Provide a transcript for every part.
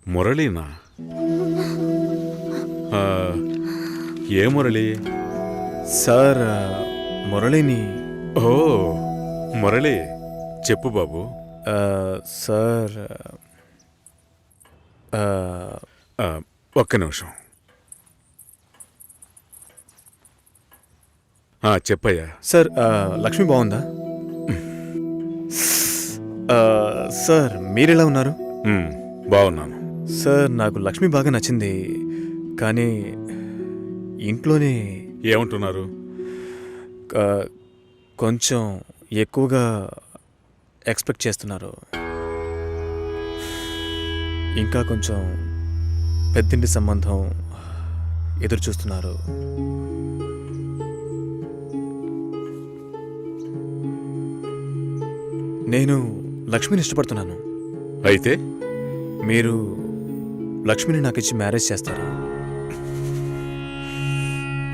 మురళీనా? ఆ, ఏ మురళి? సార్ మురళిని. ఓ మురళి, చెప్పు బాబు. సార్ ఒక్క నిమిషం. చెప్పయ్యా. సార్ లక్ష్మి బాగుందా? సార్ మీరెలా ఉన్నారు? బాగున్నాను సార్ నాకు లక్ష్మి బాగా నచ్చింది, కానీ ఇంట్లోనే ఏమంటున్నారు? కొంచెం ఎక్కువగా ఎక్స్పెక్ట్ చేస్తున్నారు. ఇంకా కొంచెం పెద్దింటి సంబంధం ఎదురు చూస్తున్నారు. నేను లక్ష్మిని ఇష్టపడుతున్నాను. అయితే మీరు లక్ష్మిని నాకు ఇచ్చి మ్యారేజ్ చేస్తారా?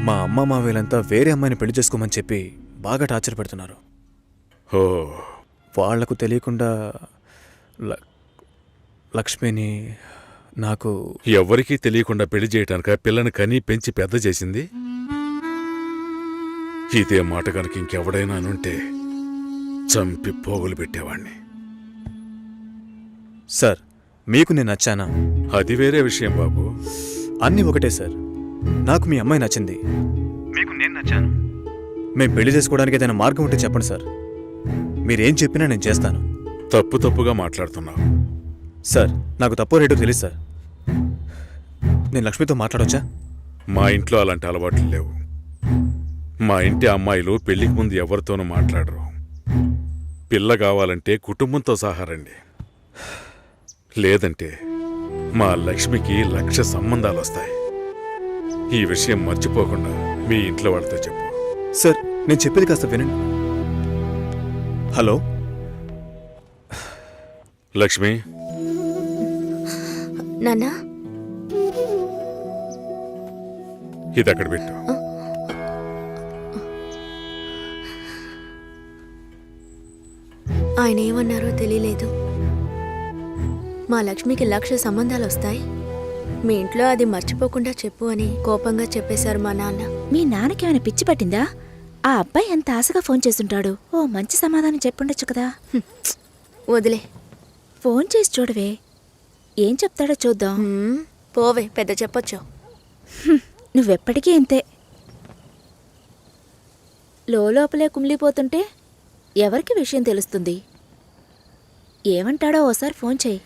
మా అమ్మ మావేలంతా వేరే అమ్మాయిని పెళ్లి చేసుకోమని చెప్పి బాగా టార్చర్ పెడుతున్నారు. ఓ, వాళ్లకు తెలియకుండా లక్ష్మిని నాకు... ఎవ్వరికీ తెలియకుండా పెళ్లి చేయటానిక పిల్లని కనీ పెంచి పెద్ద చేసింది? ఇదే మాట కనుక ఇంకెవడైనా అనుంటే చంపి పోగులు పెట్టేవాణ్ణి. సార్ మీకు నేను నచ్చానా? అది వేరే విషయం బాబు. అన్నీ ఒకటే సార్. నాకు మీ అమ్మాయి నచ్చింది, మీకు నేను నచ్చాను. మేం పెళ్లి చేసుకోవడానికి ఏదైనా మార్గం ఉంటే చెప్పండి సార్. మీరేం చెప్పినా నేను చేస్తాను. తప్పుగా మాట్లాడుతున్నావు. సార్ నాకు తప్పు రేటు తెలుసు సార్. నేను లక్ష్మితో మాట్లాడొచ్చా? మా ఇంట్లో అలాంటి అలవాట్లు లేవు. మా ఇంటి అమ్మాయిలు పెళ్లికి ముందు ఎవరితోనూ మాట్లాడరు. పిల్ల కావాలంటే కుటుంబంతో సహా రండి, లేదంటే మా లక్ష్మికి 1,00,000 సంబంధాలు వస్తాయి. ఈ విషయం మర్చిపోకుండా మీ ఇంట్లో వాళ్ళతో చెప్పు. సార్ నేను చెప్పేది కాస్త వినండి. హలో లక్ష్మి. నాన్నా, ఇది అక్కడ పెట్టు. ఆయన ఏమన్నారో తెలియలేదు. మా లక్ష్మికి 1,00,000 సంబంధాలు వస్తాయి, మీ ఇంట్లో అది మర్చిపోకుండా చెప్పు అని కోపంగా చెప్పేశారు మా నాన్న. మీ నాన్నకేమైనా పిచ్చి పట్టిందా? ఆ అబ్బాయి ఎంత ఆశగా ఫోన్ చేస్తుంటాడు. ఓ మంచి సమాధానం చెప్పుండొచ్చు కదా. వదిలే, ఫోన్ చేసి చూడవే, ఏం చెప్తాడో చూద్దాం. పోవే, పెద్ద చెప్పొచ్చు. నువ్వెప్పటికీ ఇంతే. లోపలే కుమిలిపోతుంటే ఎవరికి విషయం తెలుస్తుంది? ఏమంటాడో ఓసారి ఫోన్ చేయి.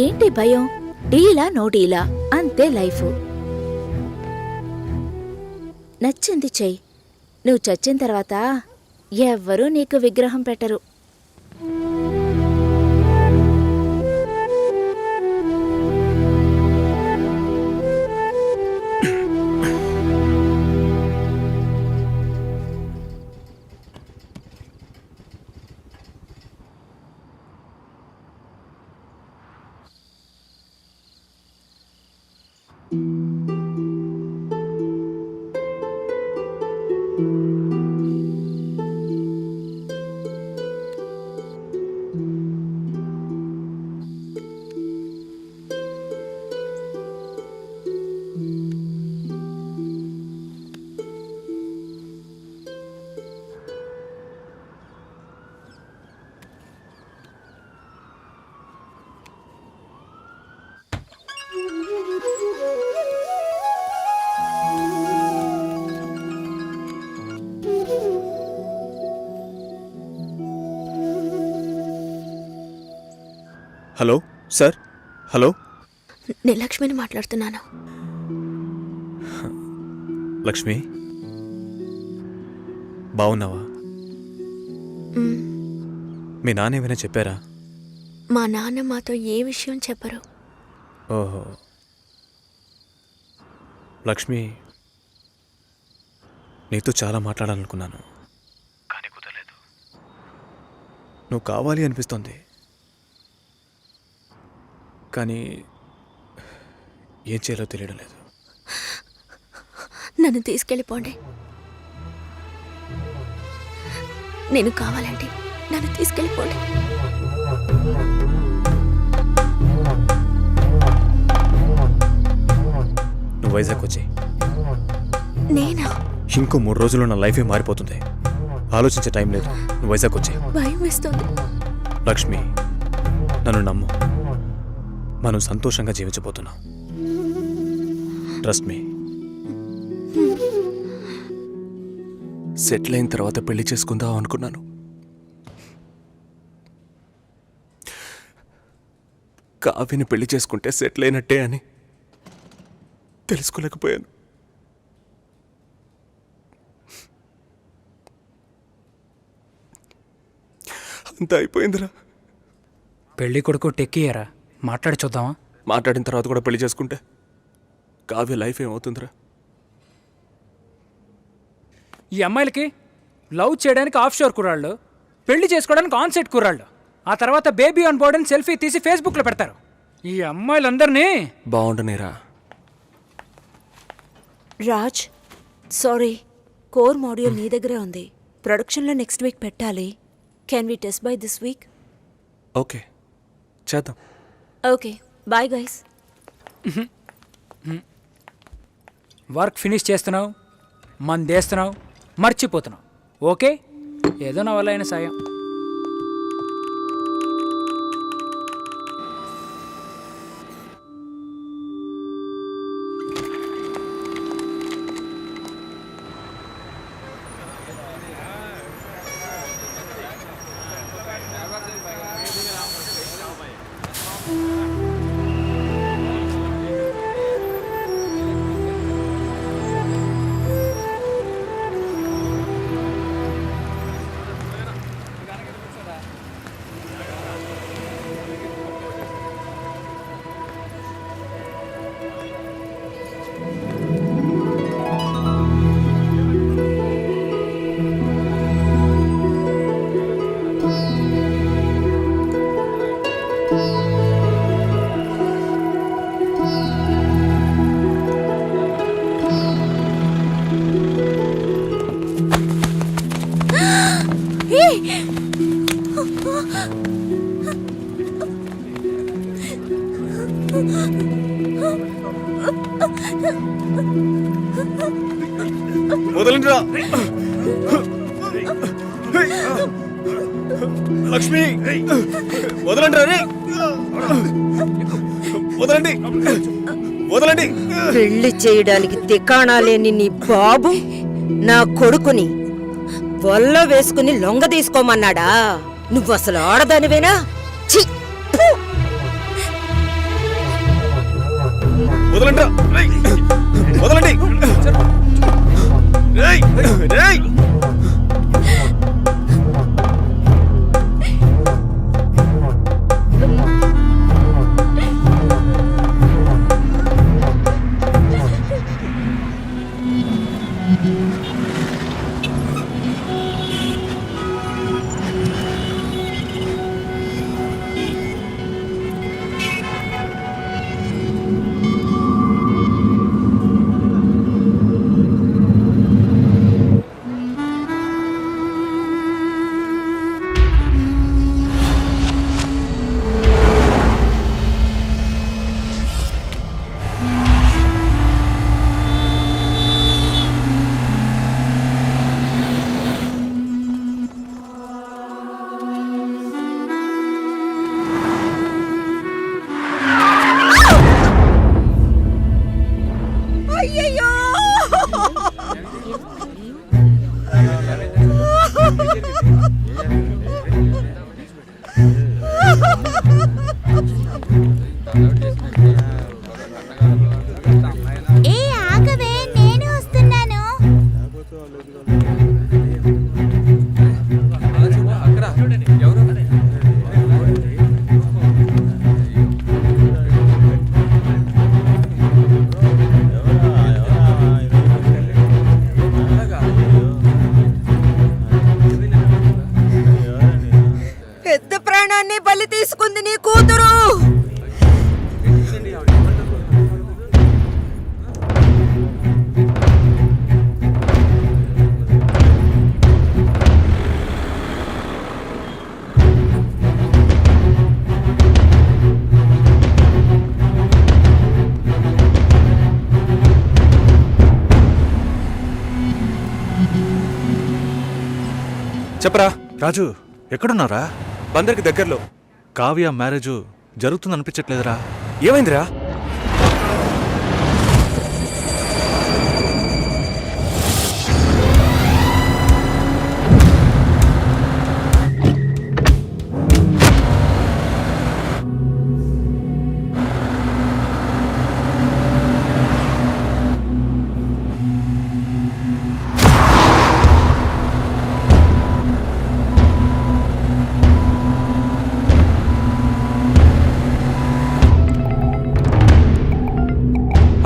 ఏంటి భయం? డీలా నో డీలా, అంతే లైఫ్. నచ్చింది చెయ్యి. నువ్వు చచ్చిన తర్వాత ఎవ్వరూ నీకు విగ్రహం పెట్టరు. Hello sir. హలో, నేను లక్ష్మిని మాట్లాడుతున్నాను. లక్ష్మి బావున్నావా? మీ నాన్న ఏమైనా చెప్పారా? మా నాన్న మాతో ఏ విషయం చెప్పరు. ఓహో, లక్ష్మి నీతో చాలా మాట్లాడాలనుకున్నాను, కానీ కుదరలేదు. నువ్వు కావాలి అనిపిస్తోంది, కానీ ఏం చేయాలో తెలియడం లేదు. నన్ను తీసుకెళ్ళిపోండి. నేను కావాలంటే నన్ను తీసుకెళ్ళిపోండి. నువ్వు వైజాగ్ వచ్చి నేనా? ఇంకో 3 రోజుల్లో నా లైఫే మారిపోతుంది. ఆలోచించే టైం లేదు. నువ్వు వైజాగ్ వచ్చి. భయం వేస్తుంది. లక్ష్మి, నన్ను నమ్ము. మనం సంతోషంగా జీవించబోతున్నాం. Trust me. సెటిల్ అయిన తర్వాత పెళ్లి చేసుకుందాం అనుకున్నాను. కావ్యని పెళ్లి చేసుకుంటే సెటిల్ అయినట్టే అని తెలుసుకోలేకపోయాను. అంత అయిపోయిందిరా. పెళ్లి కొడుకు టెక్కియరా, మాట్లాడి చూద్దామా? మాట్లాడిన తర్వాత కూడా పెళ్లి చేసుకుంటే కావ్య లైఫ్ ఏమవుతుందిరా? ఈ అమ్మాయిలకి లవ్ చేయడానికి ఆఫ్షోర్ కుర్రాళ్ళు, పెళ్లి చేసుకోవడానికి ఆన్సైట్ కుర్రాళ్ళు, ఆ తర్వాత బేబీ ఆన్ బోర్డ్ అని సెల్ఫీ తీసి ఫేస్బుక్లో పెడతారు. ఈ అమ్మాయిలందరినీ బాగుండనేరా. రాజ్, సారీ, కోర్ మాడ్యూల్ నీ దగ్గరే ఉంది. ప్రొడక్షన్లో నెక్స్ట్ వీక్ పెట్టాలి. Can we test by this week? Okay, చేద్దాం. Okay, bye guys. Work finish చేస్తున్నావు, మందేస్తున్నావు, మర్చిపోతున్నావు. ఓకే, ఏదో నా వల్ల అయిన సాయం. వదలండిరా. లక్ష్మి, వదలండి. రే వదలండి, వదలండి. పెళ్లి చేయడానికి తికాణా లేని నీ బాబు నా కొడుకుని వల్ల వేసుకుని లొంగ తీసుకోమన్నాడా? నువ్వు అసలు ఆడదానివేనా? ఛీ! ఫు! వదలండి, వదలండి. రేయ్, రేయ్. బలి తీసుకుంది నీ కూతురు. చెప్పరా. రాజు ఎక్కడున్నారా? బందర్కి దగ్గరలో. కావ్య మ్యారేజ్ జరుగుతుందనిపించట్లేదురా? ఏమైందిరా?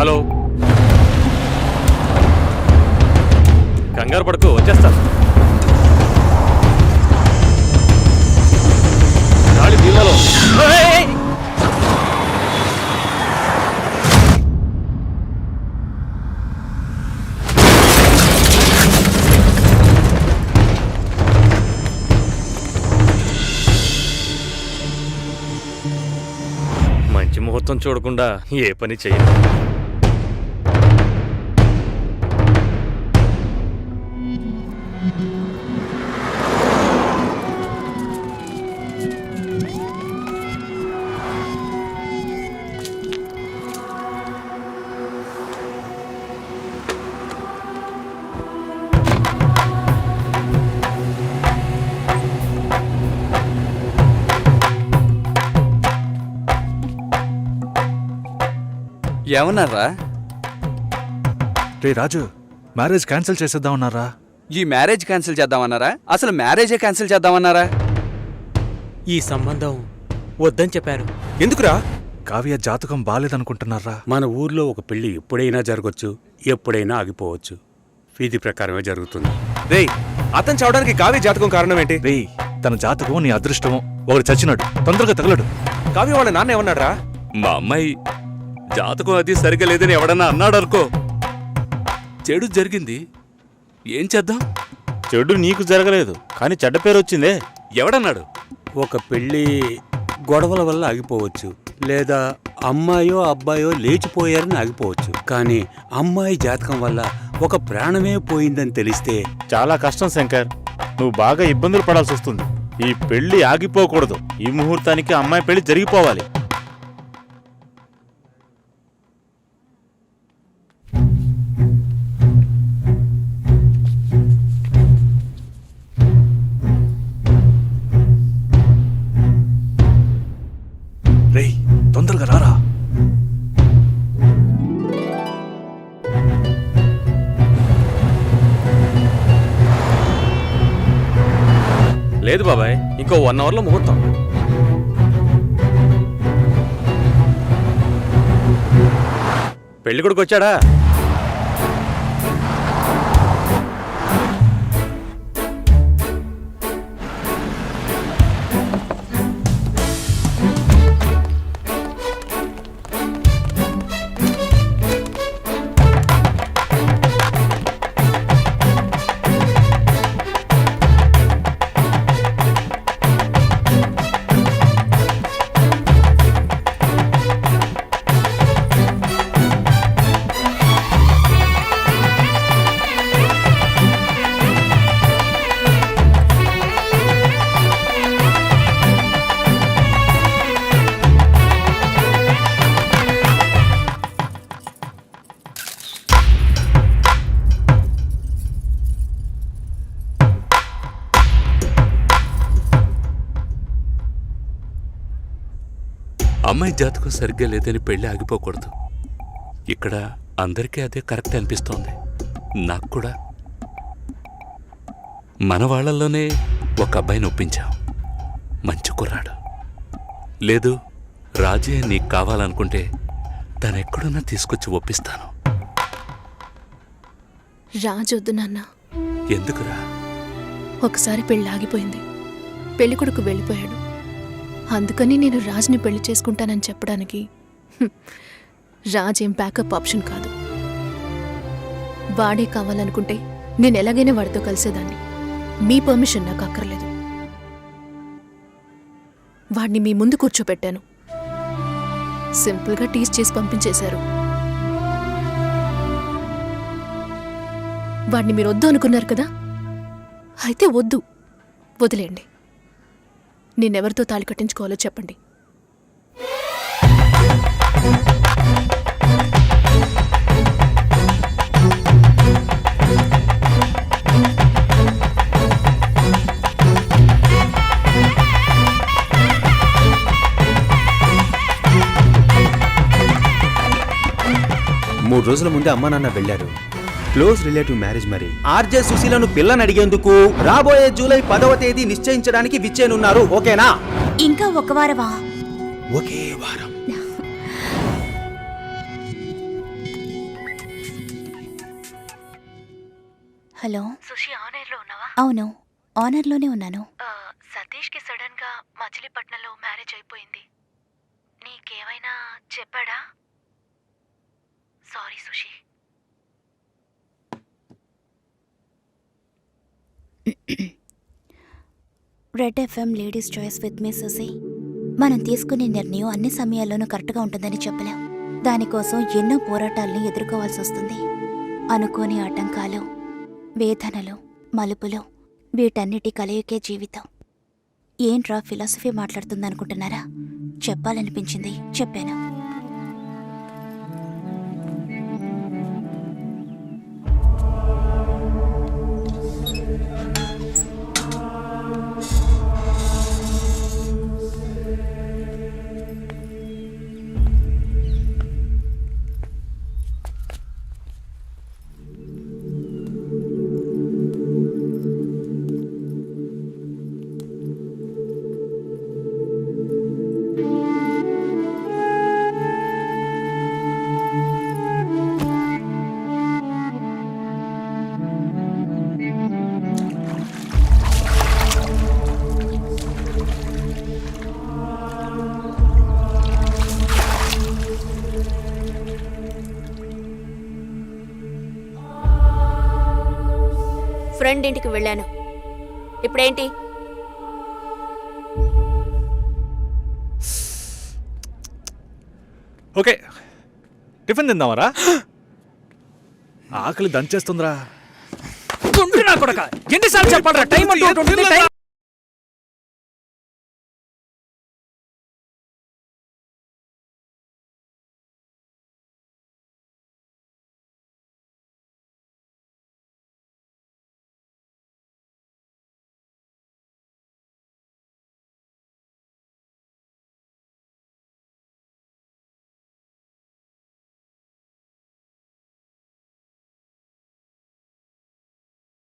హలో, కంగారు పడుకో, వచ్చేస్తా. గాలి నీళ్ళలో. మంచి ముహూర్తం చూడకుండా ఏ పని చెయ్యను. ఏమన్నారా? రే రాజు, మ్యారేజ్ క్యాన్సిల్ చేసేద్దామన్నారా? ఈ మ్యారేజ్ క్యాన్సిల్ చేద్దామన్నారా? అసలు మ్యారేజే క్యాన్సిల్ చేద్దామన్నారా? ఈ సంబంధం వద్దని చెప్పారు. ఎందుకురా? కావ్య జాతకం బాలేదనుకుంటున్నారా? మన ఊర్లో ఒక పెళ్లి ఎప్పుడైనా జరగచ్చు, ఎప్పుడైనా ఆగిపోవచ్చు. విధి ప్రకారమే జరుగుతుంది. రేయ్, అతను చావడానికి కావ్య జాతకం కారణం ఏంటి? రే, తన జాతకం నీ అదృష్టమో. ఒకడు చచ్చినాడు, తొందరగా తగలడు. కావ్య వాళ్ళ నాన్న ఏమన్నాడ్రా? మా అమ్మాయి జాతకం అది సరిగా లేదని ఎవడన్నా అన్నాడనుకో, చెడు జరిగింది, ఏం చేద్దాం? చెడు నీకు జరగలేదు, కానీ చెడ్డ పేరు వచ్చిందే. ఎవడన్నాడు? ఒక పెళ్లి గొడవల వల్ల ఆగిపోవచ్చు, లేదా అమ్మాయో అబ్బాయో లేచిపోయారని ఆగిపోవచ్చు. కానీ అమ్మాయి జాతకం వల్ల ఒక ప్రాణమే పోయిందని తెలిస్తే చాలా కష్టం శంకర్. నువ్వు బాగా ఇబ్బందులు పడాల్సి వస్తుంది. ఈ పెళ్లి ఆగిపోకూడదు. ఈ ముహూర్తానికి అమ్మాయి పెళ్లి జరిగిపోవాలి. రేయ్, తొందరగా రారా. లేదు బాబాయ్, ఇంకో 1 అవర్లో ముహూర్తం. పెళ్లి కొడుకు వచ్చాడా? అమ్మాయి జాతకం సరిగ్గా లేదని పెళ్లి ఆగిపోకూడదు. ఇక్కడ అందరికీ అదే కరెక్ట్ అనిపిస్తోంది, నాకు కూడా. మన వాళ్ళల్లోనే ఒక అబ్బాయిని ఒప్పించాం, మంచి కుర్రాడు. లేదు, రాజే నీకు కావాలనుకుంటే తనెక్కడున్నా తీసుకొచ్చి ఒప్పిస్తాను. రాజొద్దు నాన్న. ఎందుకురా? ఒకసారి పెళ్ళి ఆగిపోయింది, పెళ్లి కొడుకు వెళ్ళిపోయాడు. అందుకని నేను రాజ్ని పెళ్లి చేసుకుంటానని చెప్పడానికి రాజ్ ఏం బ్యాకప్ ఆప్షన్ కాదు. వాడే కావాలనుకుంటే నేను ఎలాగైనా వాడితో కలిసేదాన్ని. మీ పర్మిషన్ నాకు అక్కర్లేదు. వాడిని మీ ముందు కూర్చోపెట్టాను, సింపుల్గా టీస్ చేసి పంపించేశారు. వాడిని మీరు వద్దు అనుకున్నారు కదా, అయితే వద్దు. వదిలేండి. నేనెవరితో తాళి కట్టించుకోవాలో చెప్పండి. మూడు రోజుల ముందే అమ్మా నాన్న వెళ్ళారు. క్లోజ్ రిలేటివ్ మ్యారేజ్ మరి. ఆర్జే సుశీలను పిల్లని అడిగేందుకు రాబోయే జూలై 10వ తేదీ నిశ్చయించడానికి విచ్చేనున్నారు. ఓకేనా? ఇంకా ఒక వారమా? ఒకే వారం. హలో సుషి, ఆనర్లో ఉన్నావా? అవును, ఆనర్లోనే ఉన్నాను. సతీష్కి సడన్ గా మచిలీపట్నంలో మ్యారేజ్ అయిపోయింది. నీకేమైనా చెప్పాడా? Sorry Sushi. Red FM ladies choice with me Susi. మనం తీసుకునే నిర్ణయం అన్ని సమయాల్లోనూ కరెక్ట్గా ఉంటుందని చెప్పలేం. దానికోసం ఎన్నో పోరాటాలని ఎదుర్కోవాల్సి వస్తుంది. అనుకోని ఆటంకాలు, వేదనలు, మలుపులు, వీటన్నిటి కలయికే జీవితం. ఏంట్రా ఫిలాసఫీ మాట్లాడుతుందనుకుంటున్నారా? చెప్పాలనిపించింది, చెప్పాను. ఫ్రెండ్ ఇంటికి వెళ్ళాను. ఇప్పుడేంటి? ఓకే, టిఫిన్ తిందామరా? ఆకలి దంచేస్తుందిరా. ఎన్నిసార్లు చెప్పాలరా? టైం అంటూ ఉంటుంది.